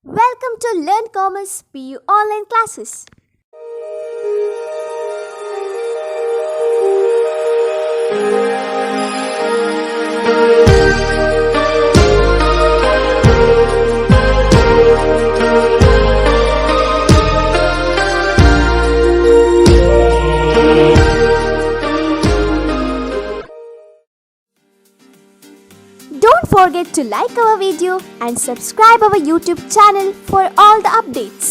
Welcome to Learn Commerce PU online classes. Don't forget to like our video and subscribe our YouTube channel for all the updates.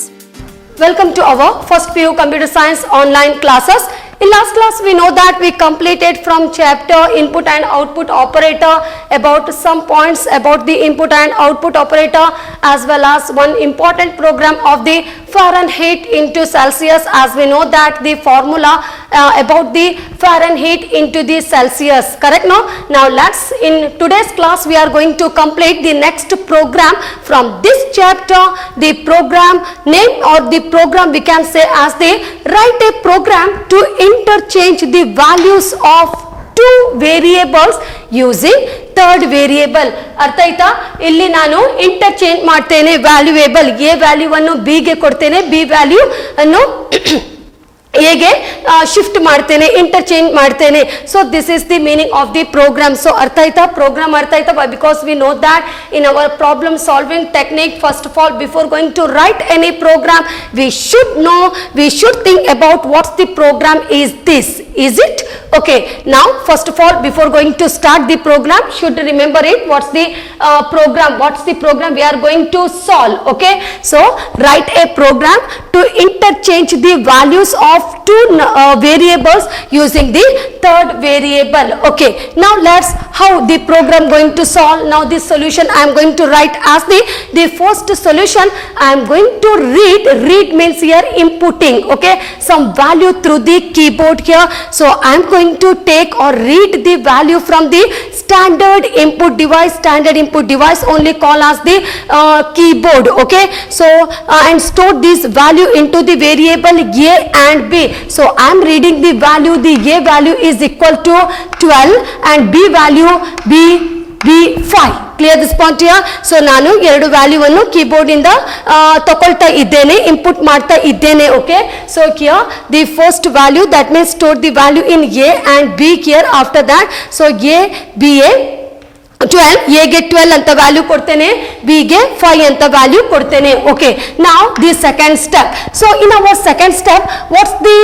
Welcome to our first PU Computer Science online classes. In last class we know that we completed from chapter input and output operator about some points about the input and output operator as well as one important program of the Fahrenheit into Celsius, as we know that the formula about the Fahrenheit into the Celsius, correct? Now let's, in today's class we are going to complete the next program from this chapter. The program name or the program we can say as the write a program to interchange the values of two variables using third variable. ಅರ್ಥ ಆಯ್ತಾ? ಇಲ್ಲಿ ನಾನು interchange ಮಾಡ್ತೇನೆ valuable A ವ್ಯಾಲ್ಯೂವನ್ನು B ಗೆ ಕೊಡ್ತೇನೆ, B value ಅನ್ನು ಹೇಗೆ ಶಿಫ್ಟ್ ಮಾಡ್ತೇನೆ, ಇಂಟರ್ಚೇಂಜ್ ಮಾಡ್ತೇನೆ. So this is the meaning of the program. So ಅರ್ಥ ಆಯ್ತಾ? ಪ್ರೋಗ್ರಾಮ್ ಅರ್ಥ ಆಯ್ತಾ? Because we know that in our problem solving technique, first of all before going to write any program we should think about what's the program is this, is it? Okay, now first of all before going to start the program should remember it, what's the program we are going to solve. Okay, so write a program to interchange the values of two variables using the third variable. Okay, now let's how the program going to solve. Now this solution I am going to write as the first solution. I am going to read means here inputting, okay, some value through the keyboard here. So I am going to take or read the value from the standard input device only called as the keyboard. Okay, so and store this value into the variable a and b. So I am reading the value, the a value is equal to 12 and b value b 5. Clear this point here? So ನಾನು ಎರಡು value ಅನ್ನು keyboard ಇಂದ ತಗೊಳ್ತಾ ಇದ್ದೇನೆ, input ಮಾಡ್ತಾ ಇದ್ದೇನೆ. Okay, so here the first value, that means store the value in a and b here. After that, so a b a 12, a ಗೆ 12 ಅಂತ ವ್ಯಾಲ್ಯೂ ಕೊಡ್ತೇನೆ, b ಗೆ 5 ಅಂತ ವ್ಯಾಲ್ಯೂ ಕೊಡ್ತೇನೆ. Okay, now the second step. So in our second step, what's the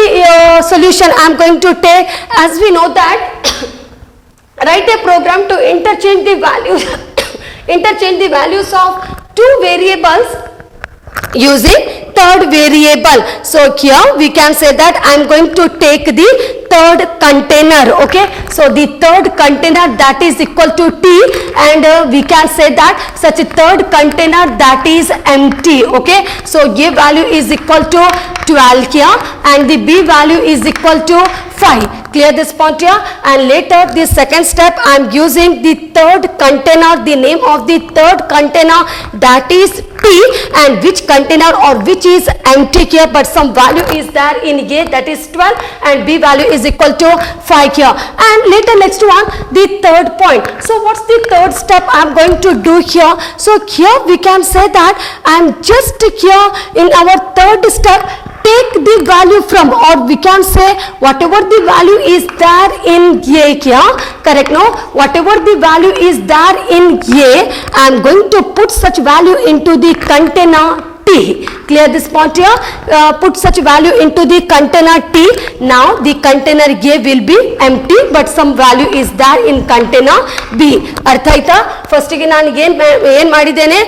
solution I am going to take? As we know that write a program to interchange the values of two variables using third variable. So here we can say that I am going to take the third container. Okay, so the third container that is equal to t, and we can say that such a third container that is empty. Okay, so a value is equal to 12 here and the b value is equal to 5. Clear this point here? And later the second step I am using the third container, the name of the third container that is t, and which container or which is empty here but some value is there in a, that is 12, and b value is equal to 5 here. And later next one, the third point. So what's the third step I am going to do here? So here we can say that I am just here in our third step take the value from, or we can say whatever the value is there in a here, correct? No, whatever the value is there in a, I am going to put such value into the container t. Clear this point here? Put such value into the container t. Now the container a will be empty but some value is there in container b. ಅರ್ಥ ಆಯ್ತಾ? First ಗೆ ನಾನು ಏನ್ ಮಾಡಿದ್ದೇನೆ,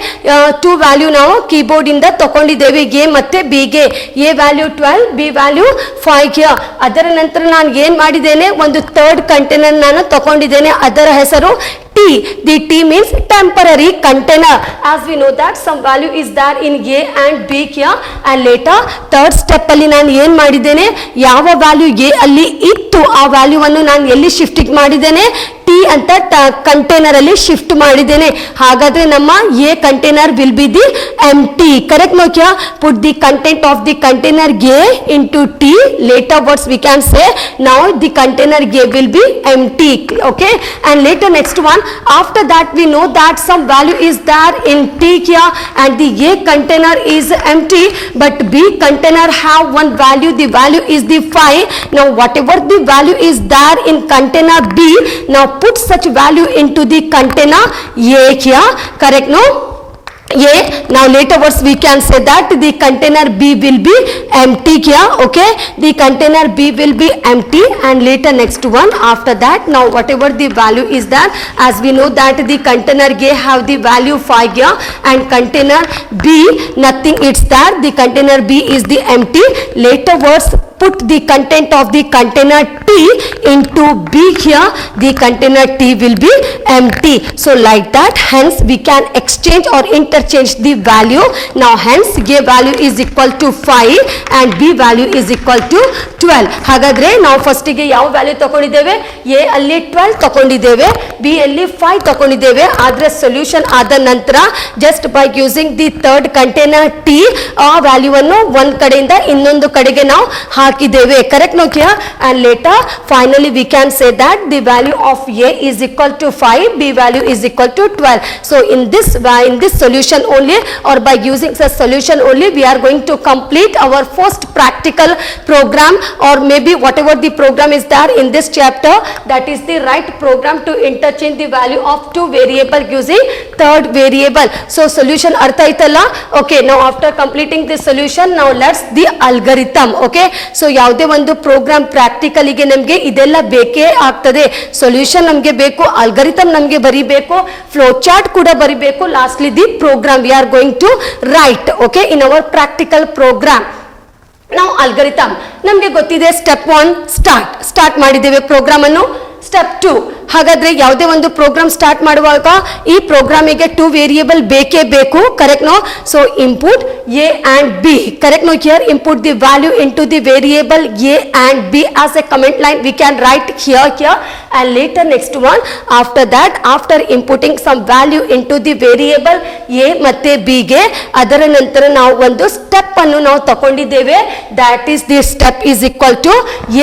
two value ನಾವು keyboard ಇಂದ ತಗೊಂಡಿದ್ದೇವೆ, a ಮತ್ತೆ b ಗೆ. a value 12, b value 5 here. ಅದರ ನಂತರ ನಾನು ಏನ್ ಮಾಡಿದ್ದೇನೆ, ಒಂದು ಥರ್ಡ್ ಕಂಟೈನರ್ ನಾನು ತಗೊಂಡಿದ್ದೇನೆ, ಅದರ ಹೆಸರು t. The t means temporary container. As we know that some value is there in a and b here, and later third step ಅಲ್ಲಿ ನಾನು ಏನ್ ಮಾಡಿದ್ದೇನೆ, ಯಾವ ವ್ಯಾಲ್ಯೂ a ಅಲ್ಲಿ ಇತ್ತು ಆ ವ್ಯಾಲ್ಯೂವನ್ನು ನಾನು ಎಲ್ಲಿ ಶಿಫ್ಟ್ ಮಾಡಿದ್ದೇನೆ, t ಟಿ ಅಂತ ಕಂಟೈನರ್ ಅಲ್ಲಿ ಶಿಫ್ಟ್ ಮಾಡಿದ್ದೇನೆ. ಹಾಗಾದ್ರೆ ನಮ್ಮ A container will be the empty. Correct ನೋಕ್ಯಾ? Put the content of the container ಗೆ into T. Later words we can say now the container A will be empty. Okay, and later next one, after that we know that some value is there in T here and the A container is empty, but B container have one value, the value is the 5. Now whatever the value is there in container B, now put such value into the container A here. Correct? No? A. Now later words we can say that the container B will be empty here. Okay, the container B will be empty, and later next one, after that now whatever the value is that, as we know that the container A have the value 5 here and container B nothing it's there, the container B is the empty. Later words put the content of the container T into B here, the container T will be empty. So like that, hence we can exchange or interchange the value. Now hence A value is equal to 5 and B value is equal to 12. ಹಾಗಾದ್ರೆ ನಾವು first ಗೆ ಯಾವ value ತಗೊಂಡಿದ್ದೇವೆ? A ಅಲ್ಲಿ 12 ತಗೊಂಡಿದ್ದೇವೆ, B ಅಲ್ಲಿ 5 ತಗೊಂಡಿದ್ದೇವೆ. ಆದ್ರೆ solution ಆದ ನಂತರ just by using the third container T ಆ ವ್ಯಾಲ್ಯೂ ಅನ್ನು ಒಂದ್ ಕಡೆಯಿಂದ ಇನ್ನೊಂದು ಕಡೆಗೆ ನಾವು ಹಾಕಿದ್ದೇವೆ. ಕರೆಕ್ಟ್ ನೋಕ್ಯಾ? And later finally we can say that the value of A is equal to 5, B value is equal to 12. So in this solution only, or by using the solution only, we are going to complete our first practical program, or maybe whatever the program is there in this chapter, that is the right program to interchange the value of two variable using third variable. So solution artha aitalla? Okay, now after completing the solution, now let's the algorithm. Okay, so ಯಾವುದೇ ಒಂದು program practical ಗೆ ನಮಗೆ ಇದೆಲ್ಲ ಬೇಕೇ ಆಗ್ತದೆ. Solution ನಮಗೆ ಬೇಕು, algorithm ನಮಗೆ ಬರಿಬೇಕು, ಫ್ಲೋ ಚಾರ್ಟ್ ಕೂಡ ಬರಿಬೇಕು, lastly the program we are going to write. Okay, in our practical program. ನಾವು ಅಲ್ಗಾರಿಥಮ್ ನಮಗೆ ಗೊತ್ತಿದೆ. ಸ್ಟೆಪ್ 1 ಸ್ಟಾರ್ಟ್ ಮಾಡಿದ್ದೇವೆ ಪ್ರೋಗ್ರಾಮ್ ಅನ್ನು. ಸ್ಟೆಪ್ 2, ಹಾಗಾದ್ರೆ ಯಾವುದೇ ಒಂದು ಪ್ರೋಗ್ರಾಮ್ ಸ್ಟಾರ್ಟ್ ಮಾಡುವಾಗ ಈ ಪ್ರೋಗ್ರಾಮಿಗೆ 2 ವೇರಿಯೇಬಲ್ ಬೇಕೇ ಬೇಕು. Correct no? So input A and B. Correct no? Here input the value into the variable A and B as a comment line we can write here and later next one, after that after inputting some value into the variable A ಮತ್ತೆ B ಗೆ ಅದರ ನಂತರ ನಾವು ಒಂದು step ಅನ್ನು ನಾವು ತಗೊಂಡಿದ್ದೇವೆ. that is the step is equal to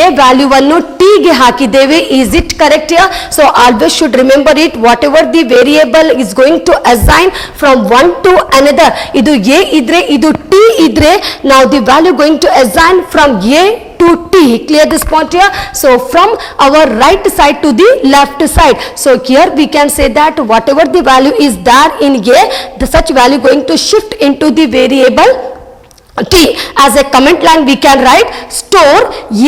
A value ಅನ್ನು T ಗೆ ಹಾಕಿದ್ದೇವೆ. is it correct here? So always should remember it, whatever the variable is going to assign from one to another, ಇದು A ಇದ್ರೆ ಇದು T idre, now the value going to assign from A to T. Clear this point here? So from our right side to the left side. So here we can say that whatever the value is there in A, the such value going to shift into the variable T. As a comment line we can write store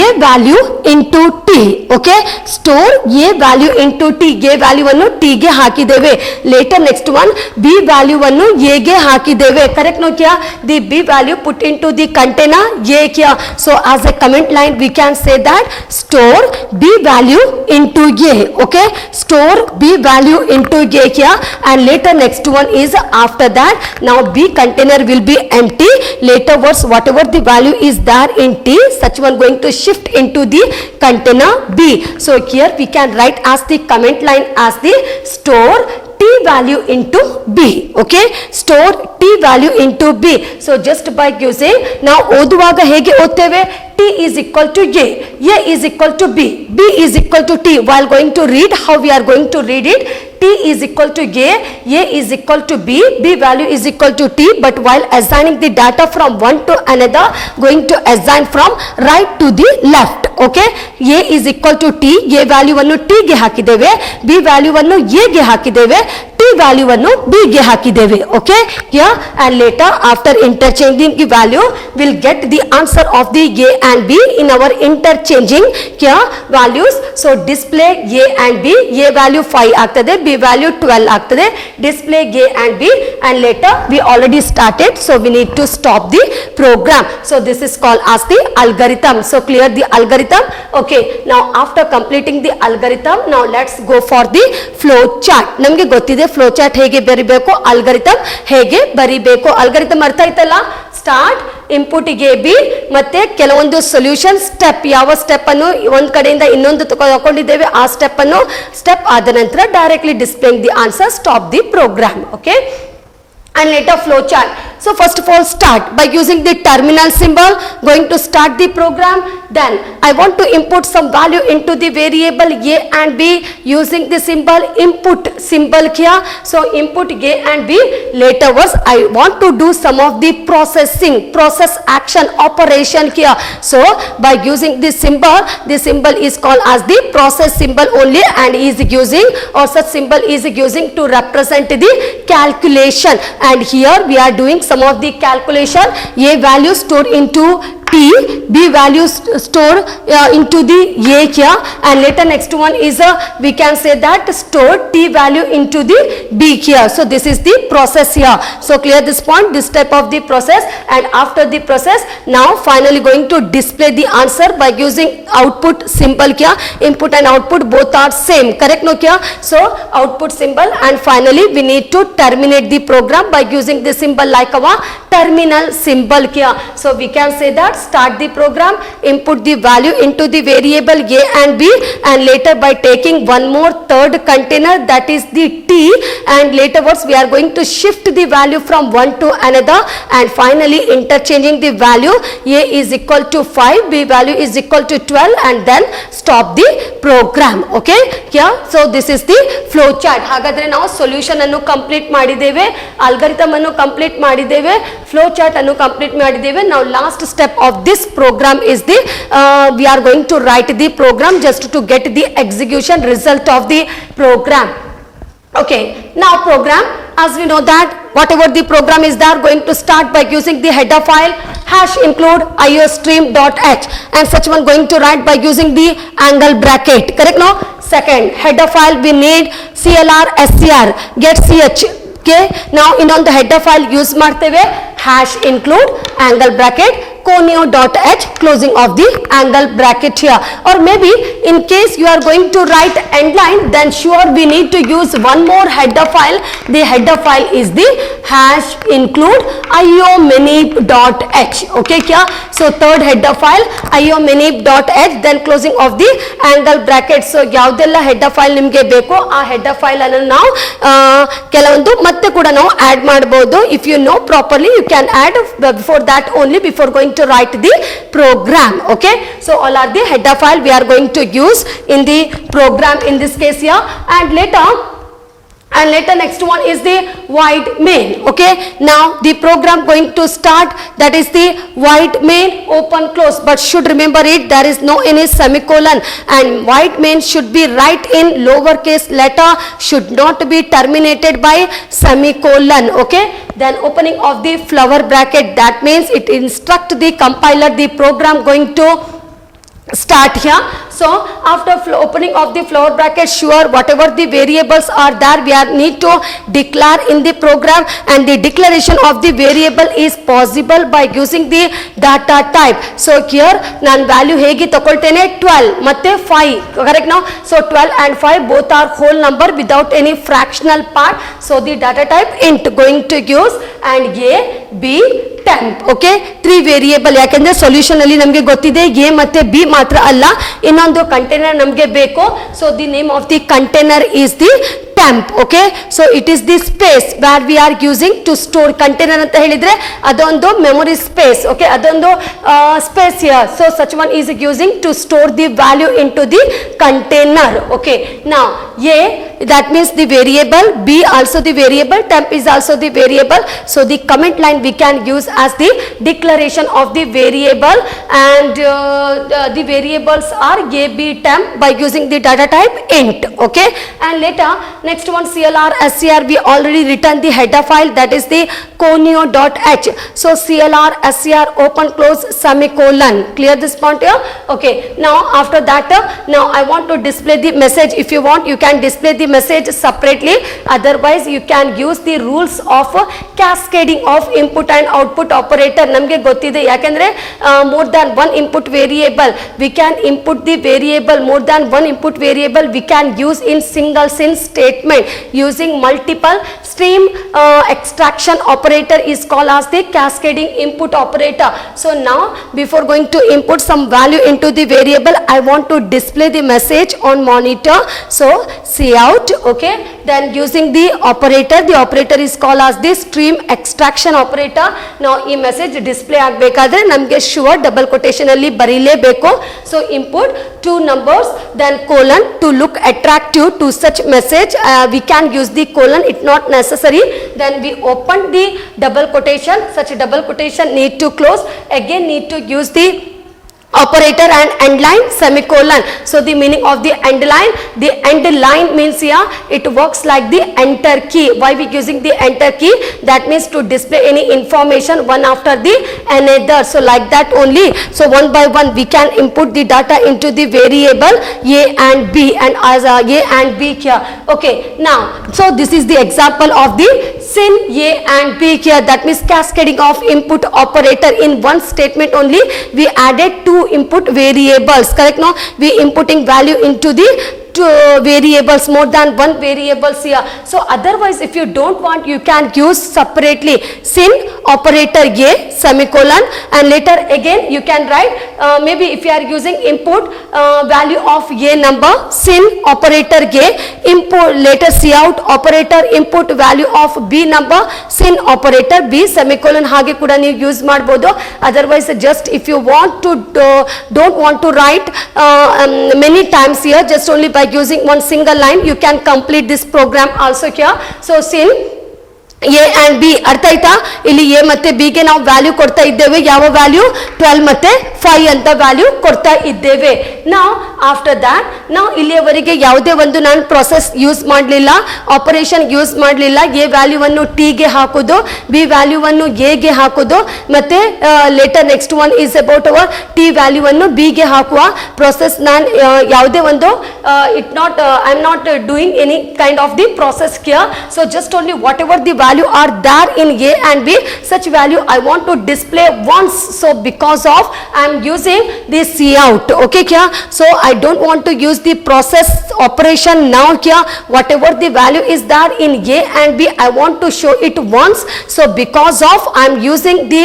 A value into T. Okay, store A value into T. A value ಅನ್ನು T ಗೆ ಹಾಕಿದ್ದೇವೆ. later next one B value ಅನ್ನು A ಗೆ ಹಾಕಿದ್ದೇವೆ. correct no kya? the B value put into the container A kya? so as a comment line we can say that store B value into A. okay, store B value into A kya? and later next one is after that now B container will be empty. later words whatever the value is there in T, such one going to shift into the container B. so here we can write as the comment line as the store T value into B. okay, store T value into B. so just by using now ಓದುವಾಗ ಹೇಗೆ ಓದ್ತೇವೆ? T is equal to A is equal to B is equal to T. while going to read, how we are going to read it? T is equal to A is equal to B value is equal to T. but while assigning the data from one to another, going to assign from right to the left. okay, A is equal to T, A value ಅನ್ನು T ಗೆ ಹಾಕಿದ್ದೇವೆ, B value ಅನ್ನು A ಗೆ ಹಾಕಿದ್ದೇವೆ, T value ಅನ್ನು B ಗೆ ಹಾಕಿದ್ದೇವೆ. okay, here and later after interchanging the value we'll get the answer of the A and B in our interchanging here values. so display A and B, A value 5 ಆಗ್ತದೆ, B value 12 ಆಗ್ತದೆ. display A and B and later we already started, so we need to stop the program. so this is called as the algorithm. so clear the algorithm? okay, now after completing the algorithm, now let's go for the flow chart. ನಮಗೆ ಗೊತ್ತಿದೆ flow chart ಹೇಗೆ ಬರಿಬೇಕು, algorithm ಹೇಗೆ ಬರಿಬೇಕು. Algorithm ಅರ್ಥ ಆಯ್ತಲ್ಲ? Start input ಗೆ B ಮತ್ತೆ ಕೆಲವೊಂದು ಸೊಲ್ಯೂಷನ್ ಸ್ಟೆಪ್, ಯಾವ ಸ್ಟೆಪ್ ಅನ್ನು ಒಂದ್ ಕಡೆಯಿಂದ ಇನ್ನೊಂದು ತಗೊಂಡಿದ್ದೇವೆ ಆ ಸ್ಟೆಪ್ ಅನ್ನು ಸ್ಟೆಪ್ ಆದ ನಂತರ directly displaying the answer, stop the program. Okay, and later flow chart. So first of all start by using the terminal symbol, going to start the program. Then I want to input some value into the variable a and b using the symbol input symbol here. So input a and b. Later was I want to do some of the processing, process action operation here. So by using this symbol is called as the process symbol only, and is using, or such symbol is using to represent the calculation. And here we are doing some of the calculation. A value stored into T, B values stored into the A here, and later next one is we can say that store T value into the B here. So this is the process here. So clear this point, this type of the process. And after the process, now finally going to display the answer by using output symbol here. Input and output both are same, correct no here? So output symbol, and finally we need to terminate the program by using the symbol like our terminal symbol here. So we can say that start the program, input the value into the variable a and b, and later by taking one more third container, that is the t, and laterwards we are going to shift the value from one to another, and finally interchanging the value. A is equal to 5, b value is equal to 12, and then stop the program. Okay, here so this is the flow chart. ಹಾಗಾದ್ರೆ ನಾವು solution ಅನ್ನು complete ಮಾಡಿದ್ದೇವೆ, algorithm ಅನ್ನು complete ಮಾಡಿದ್ದೇವೆ, flow chart ಅನ್ನು complete ಮಾಡಿದ್ದೇವೆ. ನಾವು last step of this program is the we are going to write the program just to get the execution result of the program. Okay, now program, as we know that whatever the program is there, going to start by using the header file #include iostream.h, and such one going to write by using the angle bracket, correct no? Second header file we need clr scr get ch. Okay, now ಇನ್ನೊಂದು header file use ಮಾಡ್ತೇವೆ #include angle bracket conio.h closing of the angle bracket here. Or maybe in case you are going to write end line, then sure we need to use one more header file. The header file is the #include iomanip.h. Okay kya? So third header file iomanip.h, then closing of the angle bracket. So ಯಾವ್ದೆಲ್ಲ header file ನಿಮಗೆ ಬೇಕೋ ಆ header file ಅನ್ನು ನಾವು ಕೆಲವೊಂದು ಮತ್ತೆ ಕೂಡ ನಾವು add ಮಾಡಬಹುದು. If you know properly you can add before that only, before going to write the program. Okay, so all are the header file we are going to use in the program in this case here. And later next one is the void main. Okay, now the program going to start, that is the void main open close, but should remember it, there is no any semicolon, and void main should be right in lowercase letter, should not be terminated by semicolon. Okay, then opening of the flower bracket, that means it instruct the compiler the program going to start here. So after opening of the flower bracket, sure whatever the variables are there we are need to declare in the program, and the declaration of the variable is possible by using the data type. So here ನಾನು value ಹೇಗೆ ತಗೊಳ್ತೇನೆ 12 ಮತ್ತೆ 5, correct now? So 12 and 5 both are whole number without any fractional part. So the data type int going to use, and a b temp. Okay, 3 variable, ಯಾಕೆಂದ್ರೆ solution ಅಲ್ಲಿ ನಮಗೆ ಗೊತ್ತಿದೆ a ಮತ್ತೆ b ಮಾತ್ರ ಅಲ್ಲ, ಇನ್ನೊಂದು ಕಂಟೈನರ್ ನಮಗೆ ಬೇಕು. So the name of the container is the temp. Okay, so it is the space where we are using to store. container ಅಂತ ಹೇಳಿದ್ರೆ ಅದೊಂದು memory space. Okay, ಅದೊಂದು space here. So such one is using to store the value into the container. Okay, now a, that means the variable, b also the variable, temp is also the variable. So the comment line we can use as the declaration of the variable, and the variables are a, b, temp by using the data type int. Okay, and later next one clr scr, we already written the header file, that is the conio.h. So clr scr open close semicolon. Clear this point here? Okay, now after that now I want to display the message. If you want you can display the message separately. Otherwise you can use the rules of cascading of input and output operator. ನಮಗೆ ಗೊತ್ತಿದೆ, ಯಾಕಂದ್ರೆ more than one input variable we can input the variable, more than one input variable we can use in single statement. Using multiple stream extraction operator is called as the cascading input operator. So now before going to input some value into the variable, I want to display the message on monitor. So cout, okay, then using the operator is called as the stream extraction operator. Now ಈ message display ಆಗಬೇಕಾದ್ರೆ ನಮಗೆ sure double quotation ಅಲ್ಲಿ ಬರೀಲೇಬೇಕು. So input 2 numbers then colon to look attractive to such message we can use the colon, it not necessary. Then we open the double quotation, such double quotation need to close, again need to use the operator and end line semicolon. So the meaning of the end line means here it works like the enter key. Why we using the enter key? That means to display any information one after the another. So like that only. So one by one we can input the data into the variable a and b, and as a and b here. Okay, now so this is the example of the sin a and b here. That means cascading of input operator. In one statement only we added two input variables, correct? No, we inputting value into the variables, more than one variables here. So otherwise if you don't want, you can use separately sin operator a semicolon, and later again you can write maybe if you are using input value of a number, sin operator a, input later cout operator input value of b number, sin operator b semicolon, ಹಾಗೆ ಕೂಡ ನೀವು use ಮಾಡಬಹುದು. Otherwise just if you want to don't want to write many times here, just only by using one single line you can complete this program also here. So sin a and b, ಅರ್ಥ ಆಯ್ತಾ? ಇಲ್ಲಿ a ಮತ್ತೆ b ಗೆ ನಾವು value ಕೊಡ್ತಾ ಇದ್ದೇವೆ. ಯಾವ value? 12 ಮತ್ತೆ 5 ಅಂತ ವ್ಯಾಲ್ಯೂ ಕೊಡ್ತಾ ಇದ್ದೇವೆ. ನಾವು ಆಫ್ಟರ್ ದ್ಯಾಟ್ ನಾವು ಇಲ್ಲಿಯವರೆಗೆ ಯಾವುದೇ ಒಂದು ನಾನು ಪ್ರೊಸೆಸ್ ಯೂಸ್ ಮಾಡಲಿಲ್ಲ, ಆಪರೇಷನ್ ಯೂಸ್ ಮಾಡಲಿಲ್ಲ. a ವ್ಯಾಲ್ಯೂವನ್ನು t ಗೆ ಹಾಕೋದು, b ವ್ಯಾಲ್ಯೂವನ್ನು a ಗೆ ಹಾಕೋದು, ಮತ್ತೆ later next one is about our t ವ್ಯಾಲ್ಯೂವನ್ನು b ಗೆ ಹಾಕುವ ಪ್ರೊಸೆಸ್ ನಾನು ಯಾವುದೇ ಒಂದು I am not doing any kind of the process here. So just only whatever the value are there in a and b, such value I want to display once. So because of I am using this cout, okay here. So I don't want to use the process operation now here. Whatever the value is there in a and b, I want to show it once. So because of I am using the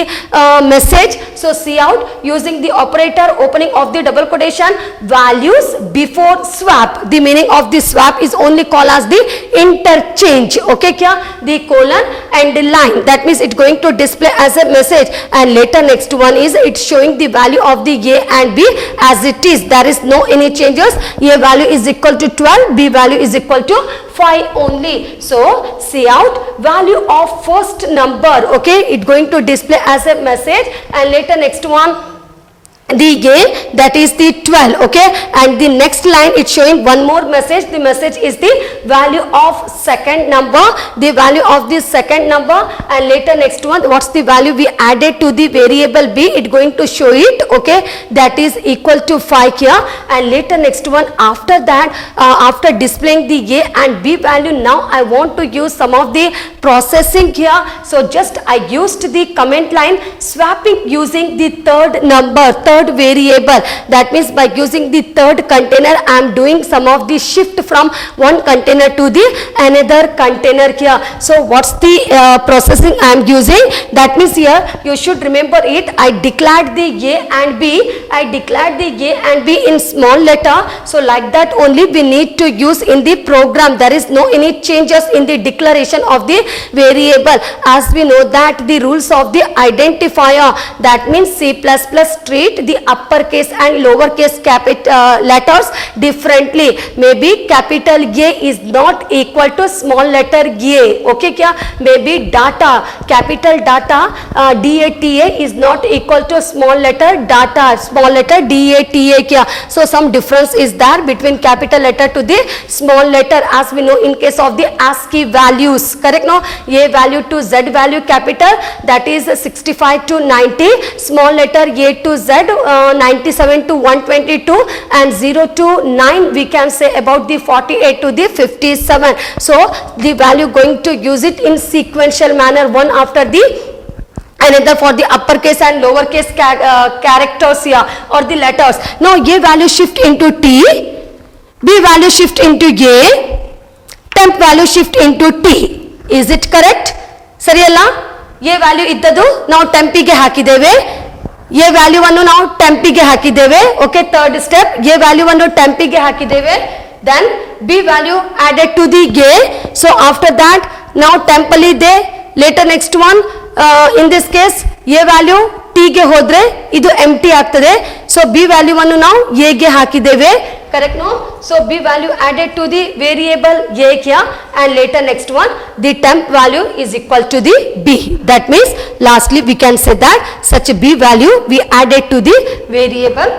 message, so cout using the operator, opening of the double quotation, values before swap. The meaning of the swap is only called as the interchange, okay here. The colon and the line, that means it's going to display as a message, and later next one is it's showing the value of the a and b as it is. There is no any changes. A value is equal to 12, b value is equal to 5 only. So cout value of first number, okay, it's going to display as a message, and later next one the a, that is the 12, okay, and the next line it's showing one more message. The message is the value of second number, the value of the second number, and later next one what's the value we added to the variable b, it's going to show it, okay, that is equal to 5 here. And later next one after that after displaying the a and b value, now I want to use some of the processing here. So just I used the comment line swapping using the third number, third variable. That means by using the third container I am doing some of the shift from one container to the another container here. So what's the processing I am using? That means here you should remember it. I declared the a and b, I declared the a and b in small letter. So like that only we need to use in the program. There is no any changes in the declaration of the variable. As we know that the rules of the identifier, that means C++ treat the uppercase and lowercase letters differently. Maybe capital A is not equal to small letter a, okay kya? Maybe data, capital data DATA is not equal to small letter data, small letter DATA kya? So some difference is there between capital letter to the small letter, as we know in case of the ASCII values, correct? No, A value to Z value capital, that is 65 to 90, small letter A to Z 97 to 122, and 0 to 9 we can say about the 48 to the 57. So the value going to use it in sequential manner, one after the another for the uppercase and lowercase characters here or the letters. Now A value shift into T, B value shift into A, temp value shift into T. Is it correct? Sari alla? A value iddadu ನಾವು ಟೆಂಪಿಗೆ ಹಾಕಿದ್ದೇವೆ, A value ಅನ್ನು ನಾವು ಟೆಂಪಿಗೆ ಹಾಕಿದ್ದೇವೆ. Okay, third step, A value ಅನ್ನು ಟೆಂಪಿಗೆ ಹಾಕಿದ್ದೇವೆ. Then B value added to the A. So after that now temp ಅಲ್ಲಿ ಇದೆ. Later next one, in this case A value T ಗೆ ಹೋದ್ರೆ ಇದು empty ಆಗ್ತದೆ. So B value ಅನ್ನು ನಾವು A ಗೆ ಹಾಕಿದ್ದೇವೆ. Correct, no? So B value added to the variable A here, and later next one the temp value is equal to the B. That means lastly we can say that such a B value we added to the variable.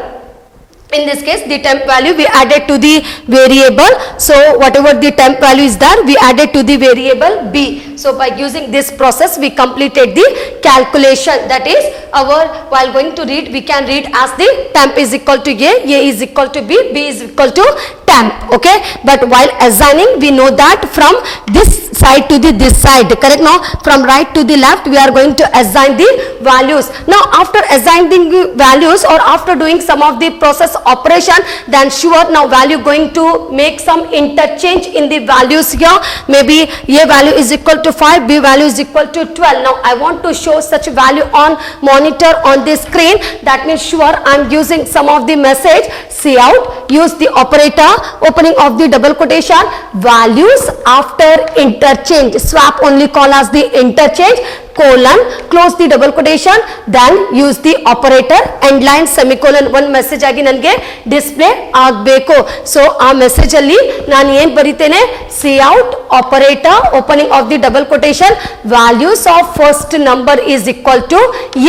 In this case the temp value we added to the variable. So whatever the temp value is there, we added to the variable B. So by using this process we completed the calculation. That is our, while going to read we can read as the temp is equal to A is equal to B, B is equal to temp. Okay, but while assigning we know that from this side to this side, correct? Now from right to the left we are going to assign the values. Now after assigning values or after doing some of the process operation, then sure now value going to make some interchange in the values here. Maybe A value is equal to 5, B value is equal to 12. Now I want to show such value on monitor on the screen. That means sure I am using some of the message. See out, use the operator, opening of the double quotation, values after interchange, swap only call as the interchange, colon, close the double quotation, then use the operator, end line semicolon. One message ಆಗಿ ನನಗೆ display ಆಗಬೇಕು. So ಆ message ಅಲ್ಲಿ ನಾನು ಏನು ಬರೀತೇನೆ, cout operator, opening of the double quotation, values of first number is equal to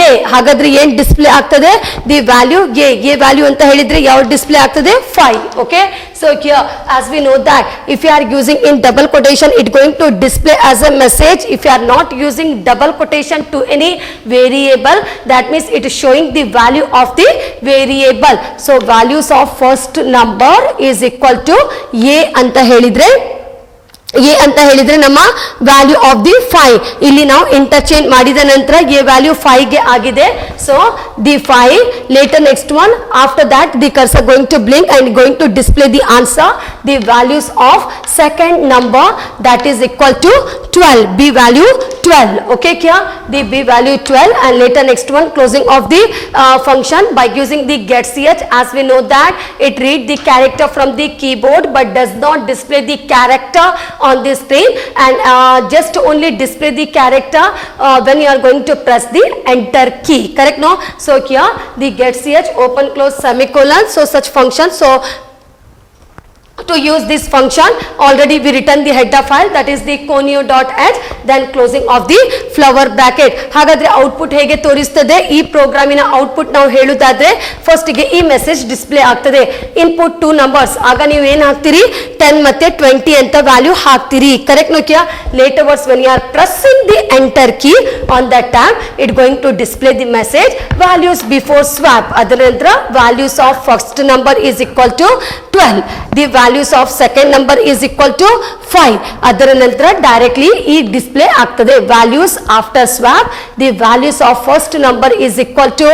A. ಹಾಗಾದ್ರೆ ಏನ್ ಡಿಸ್ಪ್ಲೇ ಆಗ್ತದೆ, ದಿ ವ್ಯಾಲ್ಯೂ ಎ ವ್ಯಾಲ್ಯೂ ಅಂತ ಹೇಳಿದ್ರೆ ಯಾವ ಡಿಸ್ಪ್ಲೇ ಆಗ್ತದೆ, 5. Okay, so here as we know that if you are using in double quotation it going to display as a message. If you are not using double quotation to any variable, that means it is showing the value of the variable. So values of first number is equal to a ಅಂತ ಹೇಳಿದ್ರೆ ನಮ್ಮ value of the 5. ಇಲ್ಲಿ ನಾವು interchange ಮಾಡಿದ ನಂತರ A value 5 ಗೆ ಆಗಿದೆ. So the 5, later next one, after that the cursor going to blink and going to display the answer, the values of second number that is equal to 12, B value 12. Okay, here the b value 12, and later next one closing of the function by using the get ch. As we know that it read the character from the keyboard but does not display the character on the screen, and just only display the character when you are going to press the enter key. Correct, no? So here the get ch, open close semicolon. So such function, so to use this function already we written the header file, that is the conio.h, then closing of the flower bracket. ಹಾಗಾದ್ರೆ output ಹೇಗೆ ತೋರಿಸ್ತದೆ, ಈ ಪ್ರೋಗ್ರಾಮಿನ output ನಾವು ಹೇಳುವುದಾದ್ರೆ first ಗೆ ಈ message display ಆಗ್ತದೆ, input 2 numbers. ಆಗ ನೀವು ಏನು ಹಾಕ್ತೀರಿ, 10 ಮತ್ತೆ 20 ಅಂತ ವ್ಯಾಲ್ಯೂ ಹಾಕ್ತೀರಿ. ಕರೆಕ್ಟ್ ನೋಕಿಯಾ? Later words when you are pressing the enter key on that time it going to display the message values before swap. ಅದರ ನಂತರ values of first number is equal to 12, the values of second number is equal to 5. ಅದರ ನಂತರ directly ಈ display ಆಗ್ತದೆ values after swap, the values of first number is equal to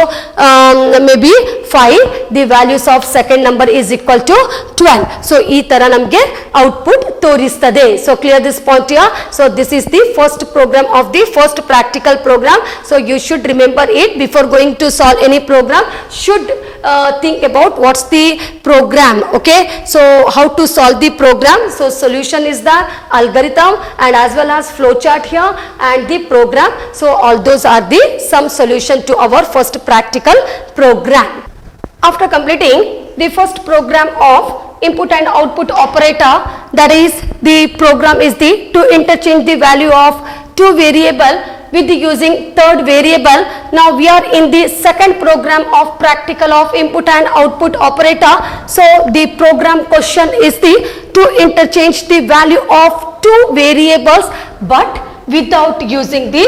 maybe 5, the values of second number is equal to 12. So ಈ ತರ ನಮಗೆ output ತೋರಿಸ್ತದೆ. So clear this point here. So this is the first program of the first practical program. So you should remember it before going to solve any program. Should think about what's the program. Okay, so how to solve the program. So solution is the algorithm and as well as flowchart here and the program. So all those are the some solution to our first practical program. After completing the first program of input and output operator, that is the program is the to interchange the value of two variable with the using third variable. Now we are in the second program of practical of input and output operator. So the program question is the to interchange the value of two variables but without using the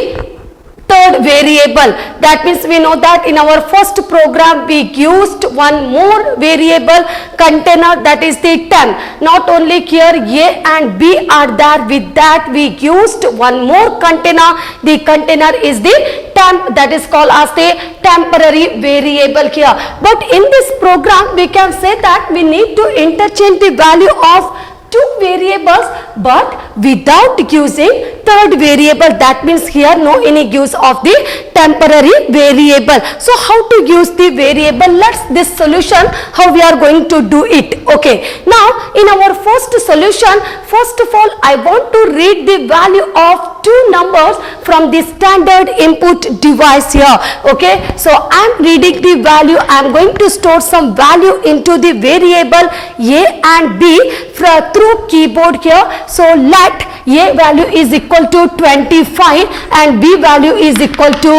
third variable. That means we know that in our first program we used one more variable container, that is the temp. Not only here A and B are there, with that we used one more container. The container is the temp, that is called as the temporary variable here. But in this program we can say that we need to interchange the value of two variables but without using third variable. That means here no any use of the temporary variable. So how to use the variable? Let's this solution how we are going to do it. Okay, now in our first solution, first of all I want to read the value of two numbers from the standard input device here. Okay, so I am reading the value. I am going to store some value into the variable A and B through keyboard here. So let A value is equal to 25 and B value is equal to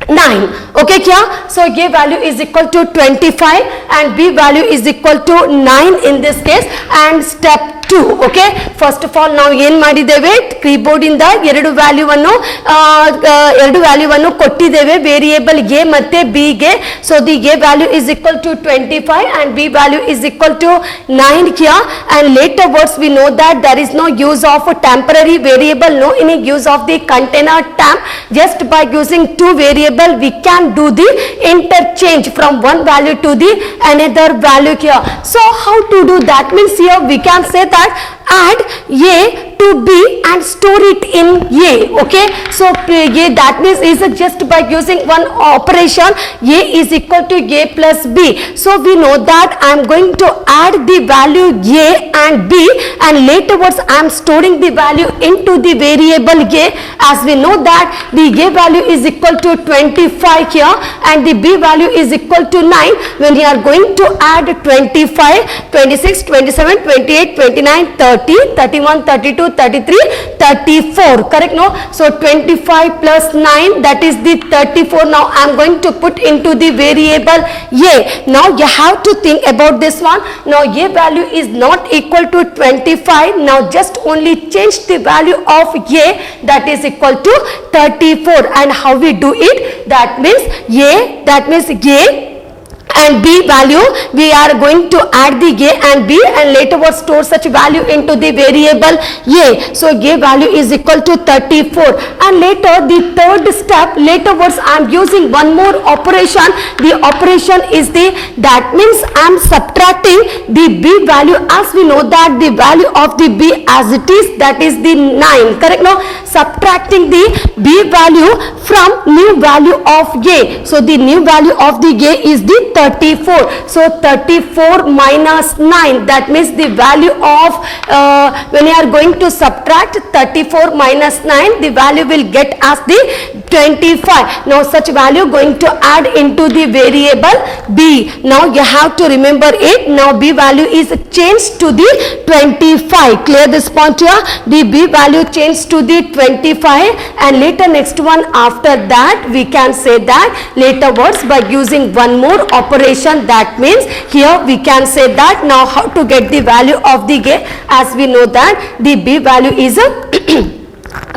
9. Okay kya? So A value is equal to 25 and B value is equal to 9 in this case. And step 2. Okay, first of all now ಏನು ಮಾಡಿದ್ದೇವೆ, keyboard ಇಂದ ಎರಡು ವ್ಯಾಲ್ಯೂವನ್ನು ಕೊಟ್ಟಿದ್ದೇವೆ variable A ಮತ್ತೆ B ಗೆ. So the A value is equal to 25 and B value is equal to 9 here. And later words we know that there is no use of a temporary variable, no any use of the container temp. Just by using two variable we can do the interchange from one value to the another value here. So how to do that? Means here we can say that add A to B and store it in A. Okay, so A, that means is just by using one operation A is equal to A plus B. So we know that I am going to add the value A and B and laterwards I am storing the value into the variable A. As we know that the A value is equal to 25 here and the B value is equal to 9. When you are going to add 25, 26, 27, 28, 29, 30, 31, 32, 33, 34, correct? No, so 25 plus 9, that is the 34. Now I am going to put into the variable A. Now you have to think about this one. Now A value is not equal to 25. Now just only change the value of A, that is equal to 34. And how we do it? That means A and B value we are going to add the A and B and later what store such value into the variable A. So A value is equal to 34 and later the third step, later words I am using one more operation. The operation is that means I am subtracting the B value. As we know that the value of the B as it is, that is the 9, correct? No, subtracting the B value from new value of A. So the new value of the A is the 34. So 34 minus 9, that means the value of when you are going to subtract 34 minus 9, the value will get as the 25. Now such value going to add into the variable B. Now you have to remember it. Now B value is changed to the 25. Clear this point here? The B value changed to the 25 and later next one after that we can say that later words by using one more operation. That means here we can say that now how to get the value of the A. As we know that the B value is a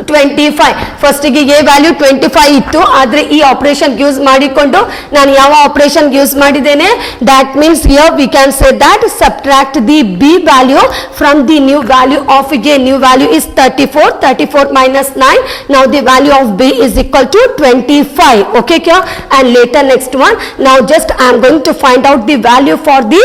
25. First ಗೆ A value 25 ಇತ್ತು, ಆದರೆ ಈ operation use ಮಾಡಿಕೊಂಡು ನಾನು ಯಾವ operation use ಮಾಡಿದ್ದೇನೆ, that means here we can say that subtract the B value from the new value of A. New value is 34. 34 minus 9. Now the value of B is equal to 25. Okay kya? And later next one. Now just I am going to find out the value for the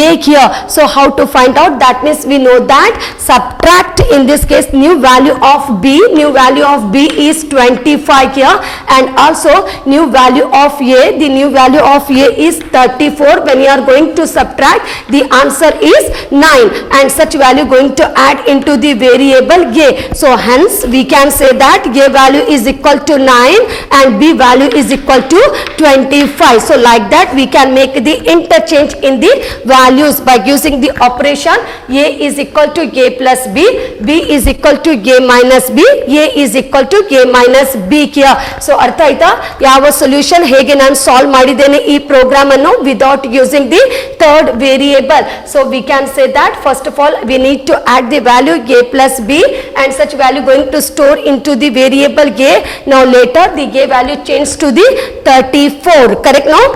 A here. So how to find out? That means we know that subtract in this case new value of B. New value of B is 25 here and also new value of A. The new value of A is 34. When you are going to subtract, the answer is 9 and such value going to add into the variable A. So hence we can say that A value is equal to 9 and B value is equal to 25. So like that we can make the interchange in the values by using the operation A is equal to A plus B, B is equal to A minus B, A a is equal to a minus b here. So ಅರ್ಥ ಆಯ್ತಾ ಯಾವ solution ಹೇಗೆ ನಾನು solve ಮಾಡಿದ್ದೇನೆ ಈ program ಅನ್ನು without using the third variable. So we can say that first of all we need to add the value a plus b and such value going to store into the variable a. Now later the a value changed to the 34, correct now?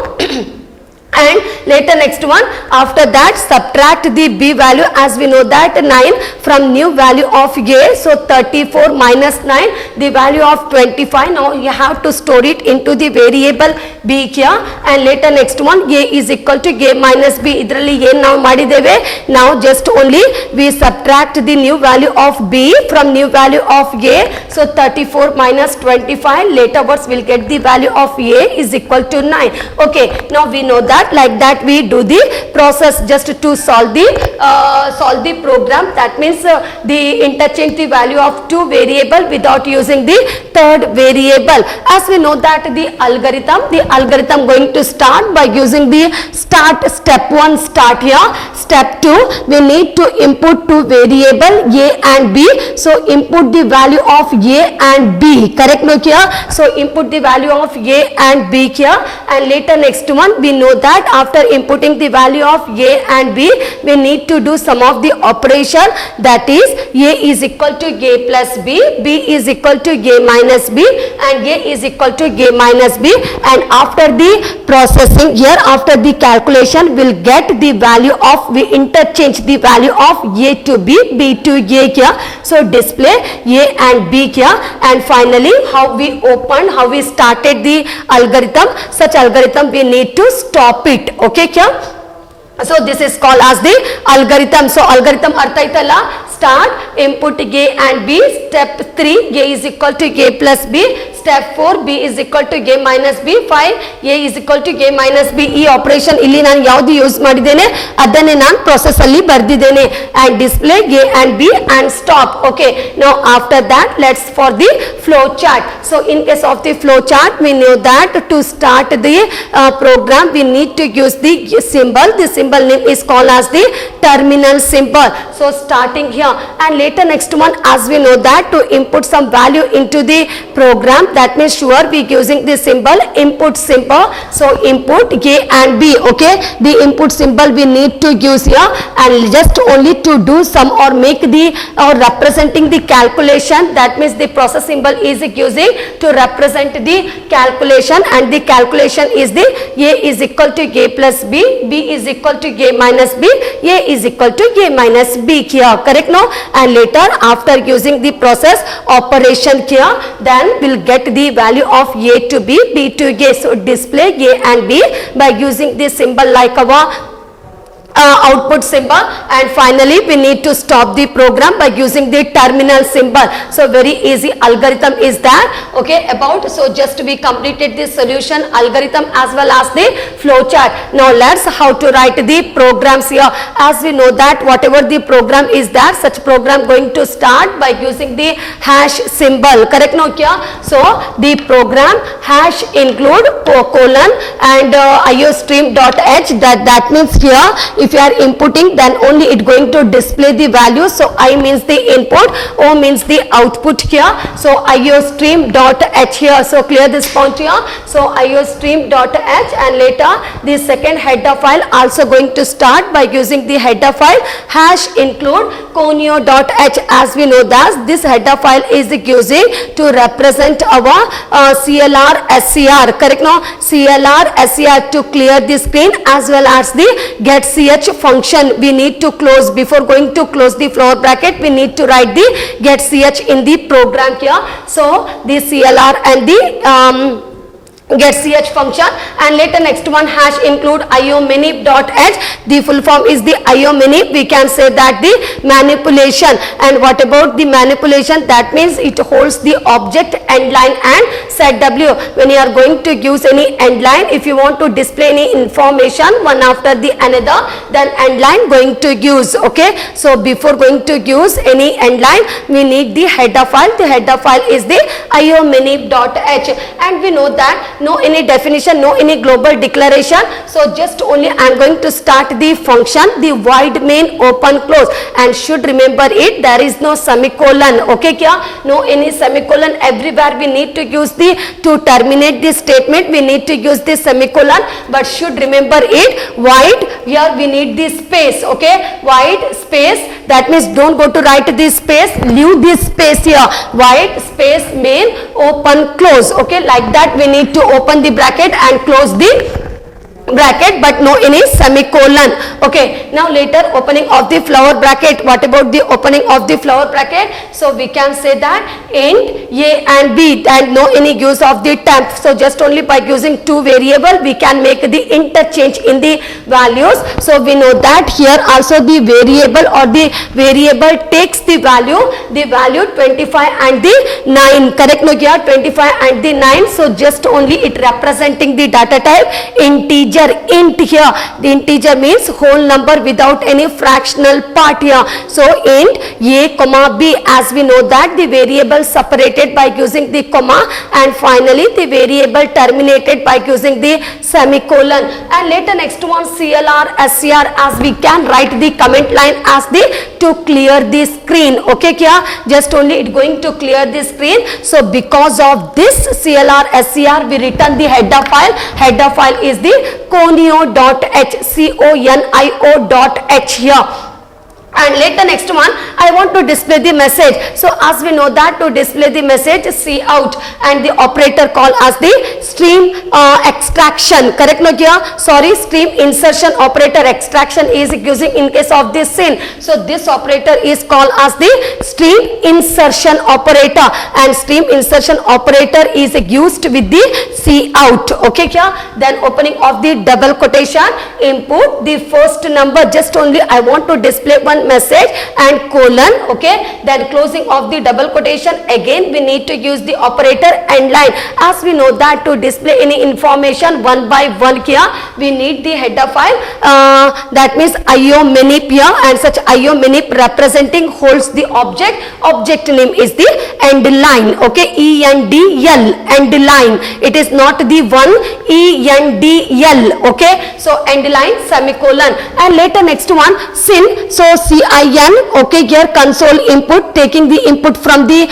And later next one, after that subtract the b value, as we know that 9 from new value of a. So 34 minus 9, the value of 25. Now you have to store it into the variable b here. And later next one, a is equal to a minus b. Idralli ಏನು ನಾವು ಮಾಡಿದ್ದೇವೆ, now just only we subtract the new value of b from new value of a. So 34 minus 25, later words will get the value of a is equal to 9. Okay, now we know that like that we do the process just to solve the program. That means the interchange the value of two variable without using the third variable. As we know that the algorithm going to start by using the step 1 start here. Step 2, we need to input two variable a and b. So input the value of a and b, correct no here? So input the value of a and b here, and later next one we know that after inputting the value of a and b, we need to do some of the operation, that is a is equal to a plus b, b is equal to a minus b, and a is equal to a minus b. And after the processing here, after the calculation, we'll get the value of, we interchange the value of a to b, b to a here. So display a and b here. And finally how we opened, how we started the algorithm, such algorithm we need to stop it. Okay kya? So this is called as the algorithm. So algorithm artha aitalla, start, input a and b, step 3 a is equal to a plus b, step 4 b is equal to a minus b, 5 a is equal to a minus b. ಈ operation ಇಲ್ಲಿ ನಾನು ಯಾವುದು use ಮಾಡಿದ್ದೇನೆ ಅದನ್ನೇ ನಾನು process ಅಲ್ಲಿ ಬರ್ದಿದ್ದೇನೆ. and display a and b and stop. Okay, now after that let's for the flow chart. So in case of the flow chart, we know that to start the program we need to use the symbol. The symbol name is called as the terminal symbol. So starting here, and later next one, as we know that to input some value into the program, that means sure we using the symbol input symbol. So input a and b. Okay, the input symbol we need to use here, and just only to do some or make the or representing the calculation. That means the process symbol is using to represent the calculation, and the calculation is the a is equal to a plus b, b is equal to a minus b, a is equal to a minus b here, correct no? And later after using the process operation here, then we'll get the value of a to b, b to a. So display a and b by using this symbol like our output symbol. And finally we need to stop the program by using the terminal symbol. So very easy algorithm is that. Okay, about, so just we completed the solution algorithm as well as the flow chart. Now let's how to write the programs here. As we know that whatever the program is that, such program going to start by using the hash symbol, correct no here? So the program hash include colon and iostream.h, that means here if you are inputting, then only it going to display the value. So I means the input, O means the output here. So iostream.h here. So clear this point here. So iostream.h, and later the second header file also going to start by using the header file hash include conio.h. As we know that this header file is using to represent our CLR SCR, correct no? CLR SCR to clear the screen, as well as the get ch function we need to close. Before going to close the floor bracket, we need to write the get ch in the program here. So the CLR and the get ch function, and later next one hash include iomanip.h. The full form is the iomanip. We can say that the manipulation. And what about the manipulation? That means it holds the object end line and set W. When you are going to use any end line, if you want to display any information one after the another, then end line going to use. Okay, so before going to use any end line, we need the header file. The header file is the iomanip.h, and we know that no any definition, no any global declaration. So just only I am going to start the function, the void main open close, and should remember it, there is no semicolon. Okay, kya? No any semicolon. Everywhere we need to use the, to terminate the statement we need to use the semicolon, but should remember it, void, here we need the space. Okay, void space, that means don't go to write this space, leave this space here, void space main open close. Okay, like that we need to open the bracket and close the bracket, but no any semicolon. Okay, now later opening of the flower bracket. What about the opening of the flower bracket? So we can say that int a and b, and no any use of the temp. So just only by using two variable we can make the interchange in the values. So we know that here also the variable or the variable takes the value 25 and the 9. Correct? No, here 25 and the 9. So just only it representing the data type integer. Int here, the integer means whole number without any fractional part here. So int a comma b, as we know that the variable separated by using the comma, and finally the variable terminated by using the semicolon. And later next one CLR SCR, as we can write the comment line as the to clear the screen. Okay, kya? Just only it going to clear the screen. So because of this CLR SCR, we return the header file. Header file is the conio.h, conio.h here. And later next one, I want to display the message. So as we know that to display the message, see out, and the operator call as the stream extraction. Correct? No, here, sorry, stream insertion operator. Extraction is using in case of this scene. So this operator is called as the stream insertion operator, and stream insertion operator is used with the see out. Okay, here, then opening of the double quotation, input the first number. Just only I want to display one message and colon. Okay, then closing of the double quotation, again we need to use the operator end line. As we know that to display any information one by one here, we need the header file, that means iomanip here, and such iomanip representing holds the object name is the end line. Okay, ENDL, end line, it is not the one, ENDL. Okay, so end line semicolon. And later next one sin, so CIN. Okay, here console input, taking the input from the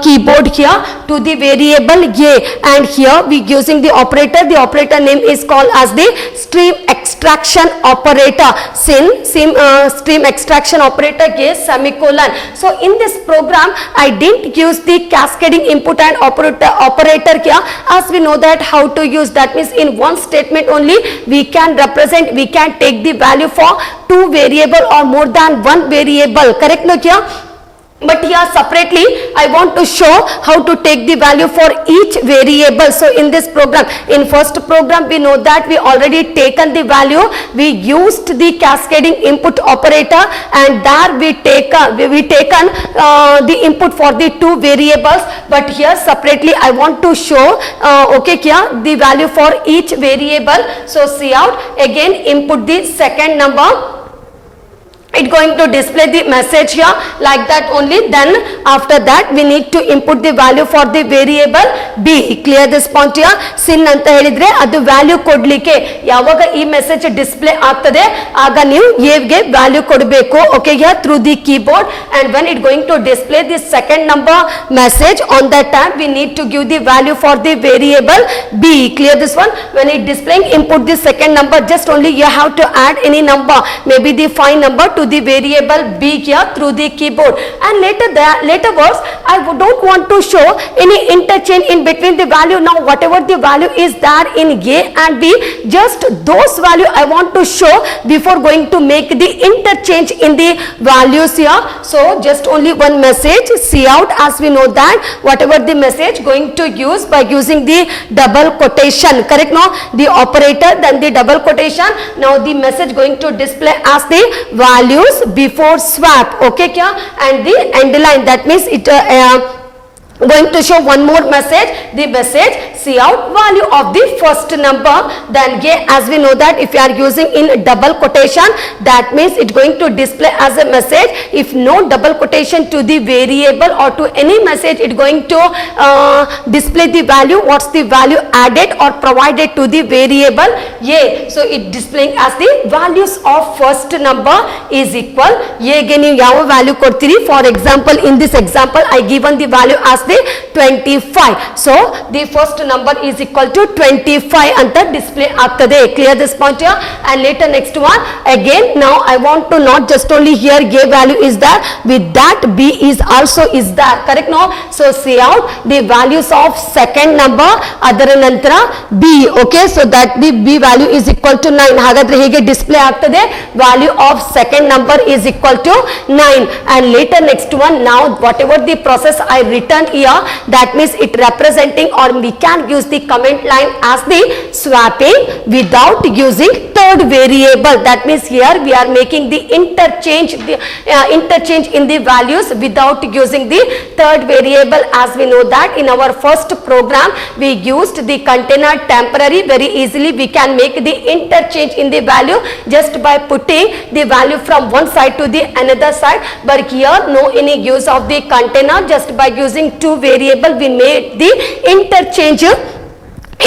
keyboard here to the variable a, and here we using the operator. The operator name is called as the stream extraction operator. Stream extraction operator a semicolon. So in this program I didn't use the cascading input and operator here, as we know that how to use. That means in one statement only we can represent, we can take the value for two variable or more than one variable. Correct? No, here, but here separately I want to show how to take the value for each variable. So in this program, in first program we know that we already taken the value, we used the cascading input operator, and there we taken the input for the two variables. But here separately I want to show okay, here the value for each variable. So see out, again input the second number, it going to display the message here like that only. Then after that we need to input the value for the variable b. Clear this point here. sin anta helidre adu value kodlike yavaga ee message display ಆಗ್ತದೆ ಆಗ ನೀವು a ಗೆ value ಕೊಡಬೇಕು. Okay, here through the keyboard, and when it going to display the second number message, on that time we need to give the value for the variable b. Clear this one. When it displaying input the second number, just only you have to add any number, maybe the 5 number to the variable b here through the keyboard. And later words I don't want to show any interchange in between the value. Now whatever the value is there in a and b, just those value I want to show before going to make the interchange in the values here. So just only one message, see out, as we know that whatever the message going to use by using the double quotation. Correct? No, the operator, then the double quotation. Now the message going to display as the value before swap. Okay, kya? And the end line, that means it going to show one more message. The message Cout value of the first number. Then as we know that if you are using in double quotation, that means it's going to display as a message. If no double quotation to the variable or to any message, it's going to display the value. What's the value added or provided to the variable? So it displaying as the values of first number is equal. ಗೆ ನೀವು ಯಾವ value ಕೊಡ್ತೀರಿ? For example in this example I given the value as the 25. So the first number is equal to 25 ಅಂತ display ಆಗ್ತದೆ. Clear this point here? And later next one again, now I want to not just only here a value is there, with that b is also is there, correct? No, so see out the values of second number ಅದರ ನಂತರ b. Okay, so that the b value is equal to 9. ಹಾಗಾದ್ರೆ ಹೇಗೆ display ಆಗ್ತದೆ? Value of second number is equal to 9. And later next one, now whatever the process I written here, that means it representing, or we can use the comment line as the swapping without using third variable. That means here we are making the interchange in the values without using the third variable. As we know that in our first program we used the container temporary. Very easily we can make the interchange in the value just by putting the value from one side to the another side. But here no any use of the container, just by using two variable we made the interchange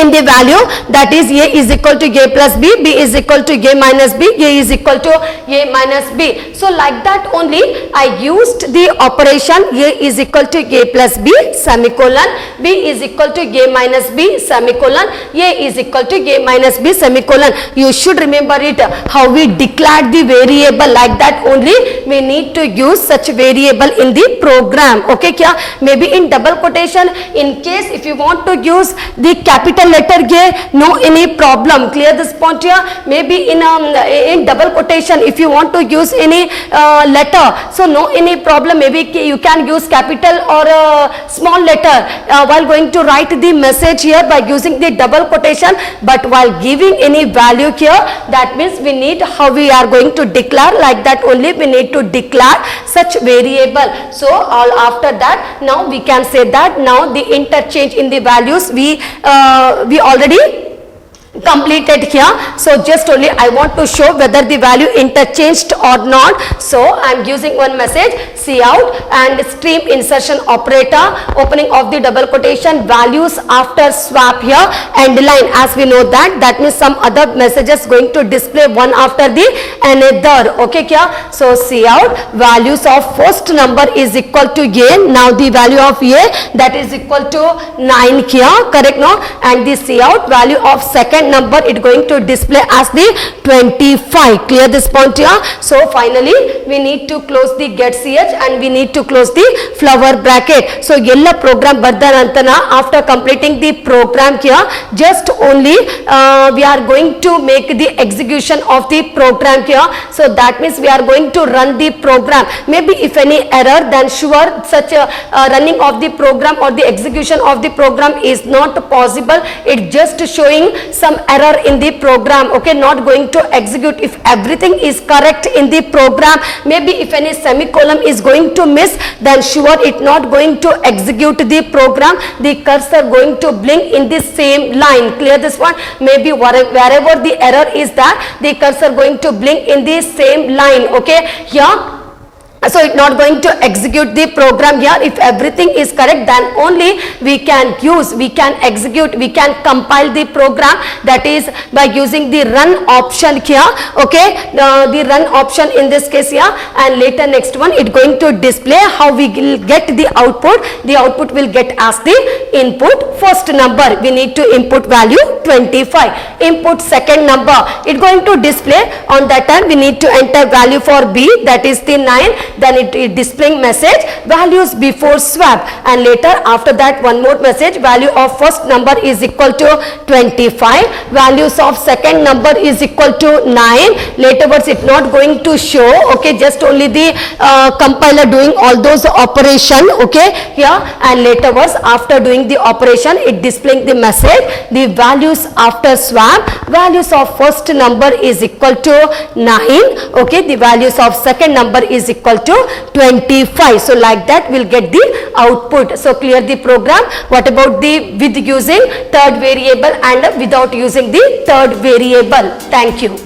in the value, that is a is equal to a plus b, b is equal to a minus b, a is equal to a minus b. So like that only I used the operation a is equal to a plus b semicolon, b is equal to a minus b semicolon, a is equal to a minus b semicolon. You should remember it, how we declared the variable. Like that only we need to use such variable in the program. Okay, kya? Maybe in double quotation, in case if you want to use the capital letter ge, no any problem. Clear this point here? Maybe in double quotation if you want to use any letter, so no any problem. Maybe you can use capital or small letter while going to write the message here by using the double quotation. But while giving any value here, that means we need how we are going to declare. Like that only we need to declare such variable. So all after that, now we can say that now the interchange in the values we already completed here. So just only I want to show whether the value interchanged or not. So I am using one message Cout and stream insertion operator, opening of the double quotation, values after swap here, end line. As we know that means some other messages going to display one after the another. Okay, kya? So Cout values of first number is equal to a. Now the value of a, that is equal to 9 here, correct? No, and the Cout value of second number it going to display as the 25. Clear this point here? So finally we need to close the get ch and we need to close the flower bracket. So yella program barda nantana, after completing the program here, just only we are going to make the execution of the program here. So that means we are going to run the program. Maybe if any error, then sure such a running of the program or the execution of the program is not possible. It just showing some error in the program. Okay, not going to execute if everything is correct in the program. Maybe if any semicolon is going to miss, then sure it not going to execute the program. The cursor going to blink in the same line. Clear this one? Maybe wherever the error is there, the cursor going to blink in the same line. Okay, here so it not going to execute the program here. If everything is correct, then only we can use, we can execute, we can compile the program, that is by using the run option here. Okay, the run option in this case here, and later next one it going to display how we will get the output. The output will get as the input first number, we need to input value 25. Input second number, it going to display. On that time we need to enter value for b, that is the 9. Then it is displaying message values before swap, and later after that one more message, value of first number is equal to 25, values of second number is equal to 9. Laterwards it not going to show. Okay, just only the compiler doing all those operation. Okay, here, and laterwards after doing the operation it displaying the message, the values after swap, values of first number is equal to 9. Okay, the values of second number is equal to 25. So like that we'll get the output. So clear the program. What about the with using third variable and without using the third variable? Thank you.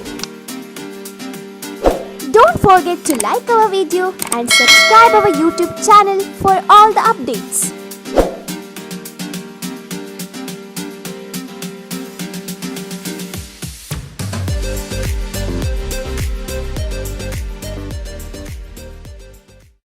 Don't forget to like our video and subscribe our YouTube channel for all the updates.